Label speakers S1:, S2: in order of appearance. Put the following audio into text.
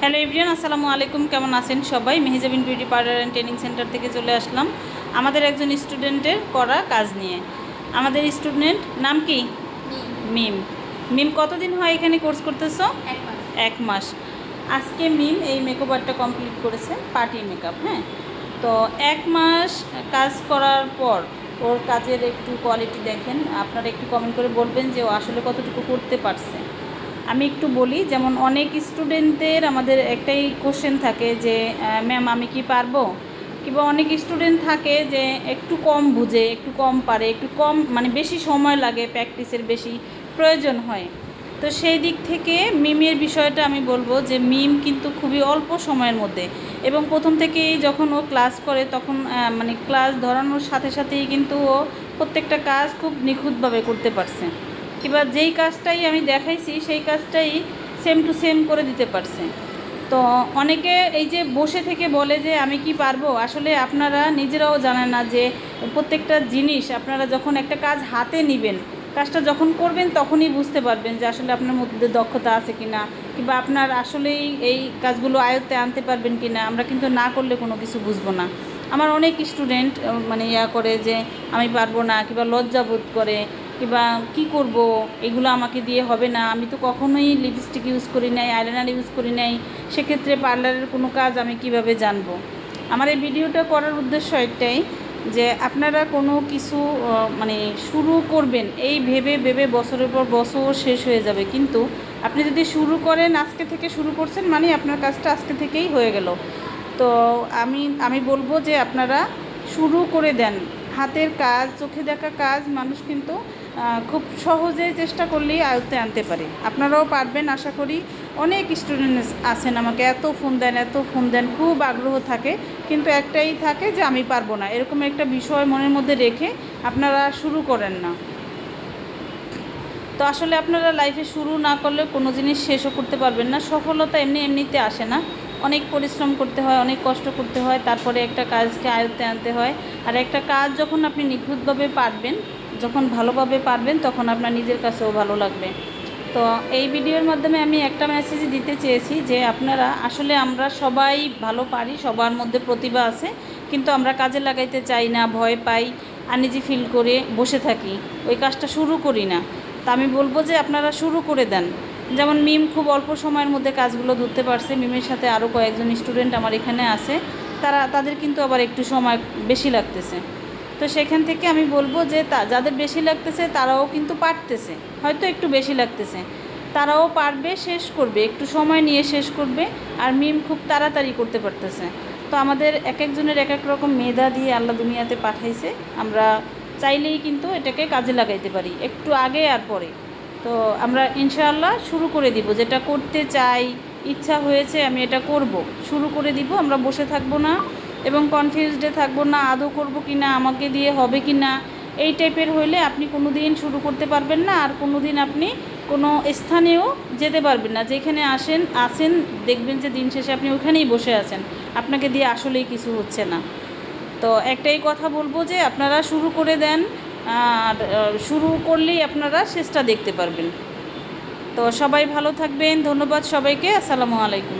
S1: Hello everyone, আসসালামু আলাইকুম। কেমন আছেন সবাই? Mehejabin beauty parlour and training centre থেকে চলে আসলাম আমাদের একজন স্টুডেন্টের করা কাজ নিয়ে। আমাদের স্টুডেন্ট নাম কি? মিম। মিম কতদিন হয় এখানে কোর্স করতেছো?
S2: 1 মাস।
S1: 1 মাস। আজকে মিম এই মেকআপ আর্টটা কমপ্লিট করেছে, পার্টি মেকআপ। হ্যাঁ, তো 1 মাস কাজ করার পর ওর কাজের একটু কোয়ালিটি দেখেন। আপনারা একটু কমেন্ট করে বলবেন যে ও আসলে কতটুকু করতে পারছে। আমি একটু বলি, যেমন অনেক স্টুডেন্টদের আমাদের একটাই কোশ্চেন থাকে যে ম্যাম আমি কি পারবো, কিংবা অনেক স্টুডেন্ট থাকে যে একটু কম বুঝে, একটু কম পারে, একটু কম মানে বেশি সময় লাগে, প্র্যাকটিসের বেশি প্রয়োজন হয়। তো সেই দিক থেকে মিমের বিষয়টা আমি বলবো যে মিম কিন্তু খুবই অল্প সময়ের মধ্যে, এবং প্রথম থেকেই যখন ও ক্লাস করে তখন মানে ক্লাস ধরানোর সাথে সাথেই কিন্তু ও প্রত্যেকটা কাজ খুব নিখুঁতভাবে করতে পারছে, কিংবা যেই কাজটাই আমি দেখাইছি সেই কাজটাই সেম টু সেম করে দিতে পারছে। তো অনেকে এই যে বসে থেকে বলে যে আমি কি পারবো, আসলে আপনারা নিজেরাও জানেন না যে প্রত্যেকটা জিনিস আপনারা যখন একটা কাজ হাতে নেবেন, কাজটা যখন করবেন তখনই বুঝতে পারবেন যে আসলে আপনার মধ্যে দক্ষতা আছে কি না, কিংবা আপনার আসলেই এই কাজগুলো আয়ত্তে আনতে পারবেন কি না। আমরা কিন্তু না করলে কোনো কিছু বুঝবো না। আমার অনেক স্টুডেন্ট মানে করে যে আমি পারবো না, কিংবা লজ্জা বোধ করে, কিংবা কী করব, এগুলো আমাকে দিয়ে হবে না, আমি তো কখনোই লিপস্টিক ইউজ করি নাই, আইলাইনার ইউজ করি নাই, সেক্ষেত্রে পার্লারের কোনো কাজ আমি কিভাবে জানবো। আমার এই ভিডিওটা করার উদ্দেশ্য একটাই, যে আপনারা কোনো কিছু মানে শুরু করবেন এই ভেবে ভেবে বছরের পর বছর শেষ হয়ে যাবে, কিন্তু আপনি যদি শুরু করেন, আজকে থেকে শুরু করছেন মানে আপনার কাজটা আজকে থেকেই হয়ে গেল। তো আমি বলবো যে আপনারা শুরু করে দেন। হাতের কাজ, চোখে দেখা কাজ মানুষ কিন্তু খুব সহজেই চেষ্টা করলেই আয়ত্তে আনতে পারে। আপনারাও পারবেন আশা করি। অনেক স্টুডেন্ট আছেন আমাকে এত ফোন দেন, খুব আগ্রহ থাকে, কিন্তু একটাই থাকে যে আমি পারবো না, এরকম একটা বিষয় মনের মধ্যে রেখে আপনারা শুরু করেন না। তো আসলে আপনারা লাইফে শুরু না করলে কোনো জিনিস শেষও করতে পারবেন না। সফলতা এমনিতে আসে না, অনেক পরিশ্রম করতে হয়, অনেক কষ্ট করতে হয়, তারপরে একটা কাজকে আয়ত্তে আনতে হয়। আর একটা কাজ যখন আপনি নিখুঁতভাবে পারবেন, যখন ভালোভাবে পারবেন, তখন আপনার নিজের কাছেও ভালো লাগবে। তো এই ভিডিওর মাধ্যমে আমি একটা মেসেজ দিতে চেয়েছি যে আপনারা আসলে আমরা সবাই ভালো পারি, সবার মধ্যে প্রতিভা আছে, কিন্তু আমরা কাজে লাগাইতে চাই না, ভয় পাই, আনইজি ফিল করে বসে থাকি, ওই কাজটা শুরু করি না। তা আমি বলবো যে আপনারা শুরু করে দেন। যেমন মিম খুব অল্প সময়ের মধ্যে কাজগুলো ধরতে পারছে, মিমের সাথে আরও কয়েকজন স্টুডেন্ট আমার এখানে আছে, তাদের কিন্তু আবার একটু সময় বেশি লাগতেছে। তো সেখান থেকে আমি বলবো যে যাদের বেশি লাগতেছে তারাও কিন্তু পারতেছে, হয়তো একটু বেশি লাগতেছে, তারাও পারবে, শেষ করবে, একটু সময় নিয়ে শেষ করবে। আর মিম খুব তাড়াতাড়ি করতে পারতেছে। তো আমাদের এক একজনের এক এক রকম মেধা দিয়ে আল্লাহ দুনিয়াতে পাঠাইছে, আমরা চাইলেই কিন্তু এটাকে কাজে লাগাইতে পারি, একটু আগে আর পরে। তো আমরা ইনশাআল্লাহ শুরু করে দিব, যেটা করতে চাই, ইচ্ছা হয়েছে আমি এটা করব, শুরু করে দিব। আমরা বসে থাকবো না এবং কনফিউজডে থাকবো না, আদৌ করব কি না, আমাকে দিয়ে হবে কি না। এই টাইপের হইলে আপনি কোনো দিন শুরু করতে পারবেন না, আর কোনো দিন আপনি কোনো স্থানেও যেতে পারবেন না। যেখানে আসেন দেখবেন যে দিন শেষে আপনি ওখানেই বসে আছেন, আপনাকে দিয়ে আসলেই কিছু হচ্ছে না। তো একটাই কথা বলবো যে আপনারা শুরু করে দেন, আর শুরু করলেই আপনারা শেষটা দেখতে পারবেন। তো সবাই ভালো থাকবেন, ধন্যবাদ সবাইকে, আসসালামু আলাইকুম।